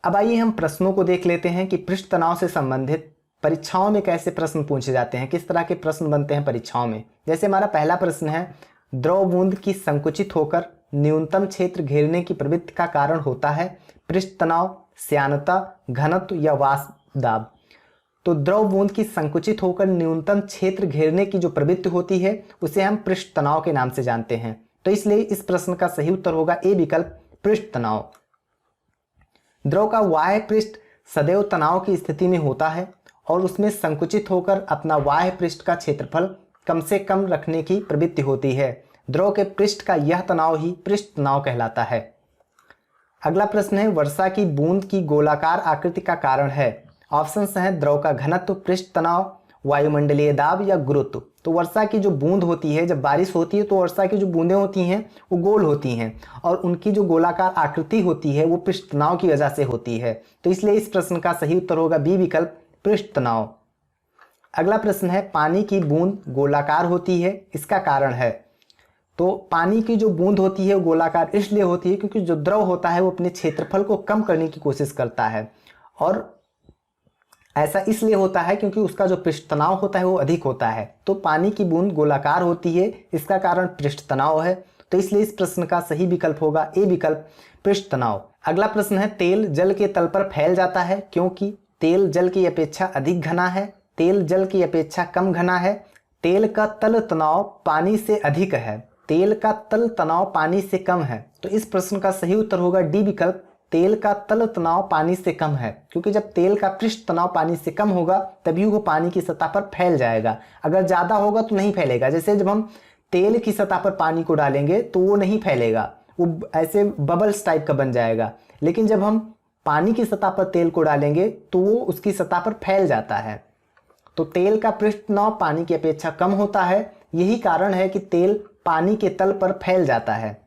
अब आइए हम प्रश्नों को देख लेते हैं कि पृष्ठ तनाव से संबंधित परीक्षाओं में कैसे प्रश्न पूछे जाते हैं, किस तरह के प्रश्न बनते हैं परीक्षाओं में। जैसे हमारा पहला प्रश्न है, द्रव बूंद की संकुचित होकर न्यूनतम क्षेत्र घेरने की प्रवृत्ति का कारण होता है पृष्ठ तनाव, श्यानता, घनत्व या वाष्प दाब। तो द्रव बूंद की संकुचित होकर न्यूनतम क्षेत्र घेरने की जो प्रवृत्ति होती है उसे हम पृष्ठ तनाव के नाम से जानते हैं। तो इसलिए इस प्रश्न का सही उत्तर होगा ए विकल्प, पृष्ठ तनाव। द्रव का बाह्य पृष्ठ सदैव तनाव की स्थिति में होता है और उसमें संकुचित होकर अपना बाह्य पृष्ठ का क्षेत्रफल कम से कम रखने की प्रवृत्ति होती है। द्रव के पृष्ठ का यह तनाव ही पृष्ठ तनाव कहलाता है। अगला प्रश्न है, वर्षा की बूंद की गोलाकार आकृति का कारण है। ऑप्शंस हैं द्रव का घनत्व, पृष्ठ तनाव, वायुमंडलीय दाब या गुरुत्व। तो वर्षा की जो बूंद होती है, जब बारिश होती है तो वर्षा की जो बूंदें होती हैं वो गोल होती हैं और उनकी जो गोलाकार आकृति होती है वो पृष्ठ तनाव की वजह से होती है। तो इसलिए इस प्रश्न का सही उत्तर होगा बी विकल्प, पृष्ठ तनाव। अगला प्रश्न है, पानी की बूंद गोलाकार होती है, इसका कारण है। तो पानी की जो बूंद होती है वो गोलाकार इसलिए होती है क्योंकि जो द्रव होता है वो अपने क्षेत्रफल को कम करने की कोशिश करता है और ऐसा इसलिए होता है क्योंकि उसका जो पृष्ठ तनाव होता है वो अधिक होता है। तो पानी की बूंद गोलाकार होती है, इसका कारण पृष्ठ तनाव है। तो इसलिए इस प्रश्न का सही विकल्प होगा ए विकल्प, पृष्ठ तनाव। अगला प्रश्न है, तेल जल के तल पर फैल जाता है क्योंकि तेल जल की अपेक्षा अधिक घना है, तेल जल की अपेक्षा कम घना है, तेल का तल तनाव पानी से अधिक है, तेल का तल तनाव पानी से कम है। तो इस प्रश्न का सही उत्तर होगा डी विकल्प, तेल का तल तनाव पानी से कम है। क्योंकि जब तेल का पृष्ठ तनाव पानी से कम होगा तभी वो पानी की सतह पर फैल जाएगा, अगर ज़्यादा होगा तो नहीं फैलेगा। जैसे जब हम तेल की सतह पर पानी को डालेंगे तो वो नहीं फैलेगा, वो ऐसे बबल्स टाइप का बन जाएगा। लेकिन जब हम पानी की सतह पर तेल को डालेंगे तो वो उसकी सतह पर फैल जाता है। तो तेल का पृष्ठ तनाव पानी की अपेक्षा कम होता है, यही कारण है कि तेल पानी के तल पर फैल जाता है।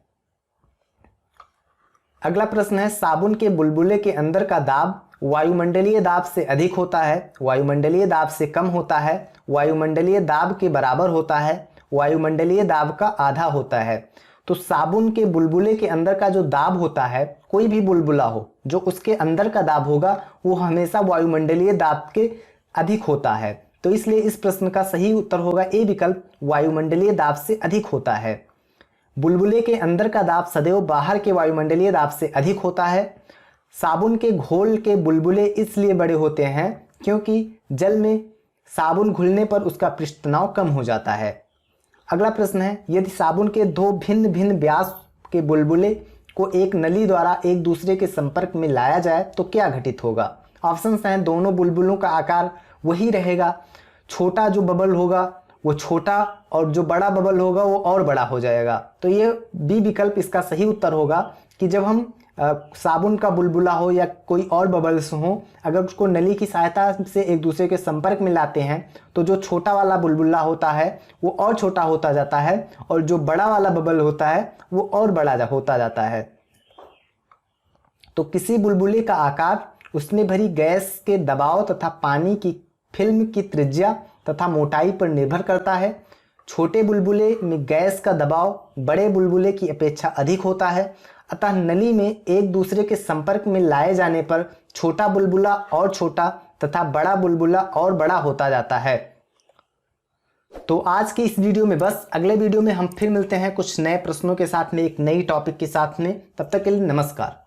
अगला प्रश्न है, साबुन के बुलबुले के अंदर का दाब वायुमंडलीय दाब से अधिक होता है, वायुमंडलीय दाब से कम होता है, वायुमंडलीय दाब के बराबर होता है, वायुमंडलीय दाब का आधा होता है। तो साबुन के बुलबुले के अंदर का जो दाब होता है, कोई भी बुलबुला हो जो उसके अंदर का दाब होगा वो हमेशा वायुमंडलीय दाब के अधिक होता है। तो इसलिए इस प्रश्न का सही उत्तर होगा ए विकल्प, वायुमंडलीय दाब से अधिक होता है। बुलबुले के अंदर का दाब सदैव बाहर के वायुमंडलीय दाब से अधिक होता है। साबुन के घोल के बुलबुले इसलिए बड़े होते हैं क्योंकि जल में साबुन घुलने पर उसका पृष्ठ तनाव कम हो जाता है। अगला प्रश्न है, यदि साबुन के दो भिन्न भिन्न व्यास के बुलबुले को एक नली द्वारा एक दूसरे के संपर्क में लाया जाए तो क्या घटित होगा। ऑप्शंस हैं, दोनों बुलबुलों का आकार वही रहेगा, छोटा जो बबल होगा वो छोटा और जो बड़ा बबल होगा वो और बड़ा हो जाएगा। तो ये बी विकल्प इसका सही उत्तर होगा कि जब हम साबुन का बुलबुला हो या कोई और बबल्स हो, अगर उसको नली की सहायता से एक दूसरे के संपर्क में लाते हैं तो जो छोटा वाला बुलबुला होता है वो और छोटा होता जाता है और जो बड़ा वाला बबल होता है वो और बड़ा होता जाता है। तो किसी बुलबुले का आकार उसमें भरी गैस के दबाव तथा पानी की फिल्म की त्रिज्या तथा मोटाई पर निर्भर करता है। छोटे बुलबुले में गैस का दबाव बड़े बुलबुले की अपेक्षा अधिक होता है, अतः नली में एक दूसरे के संपर्क में लाए जाने पर छोटा बुलबुला और छोटा तथा बड़ा बुलबुला और बड़ा होता जाता है। तो आज की इस वीडियो में बस, अगले वीडियो में हम फिर मिलते हैं कुछ नए प्रश्नों के साथ में, एक नई टॉपिक के साथ में। तब तक के लिए नमस्कार।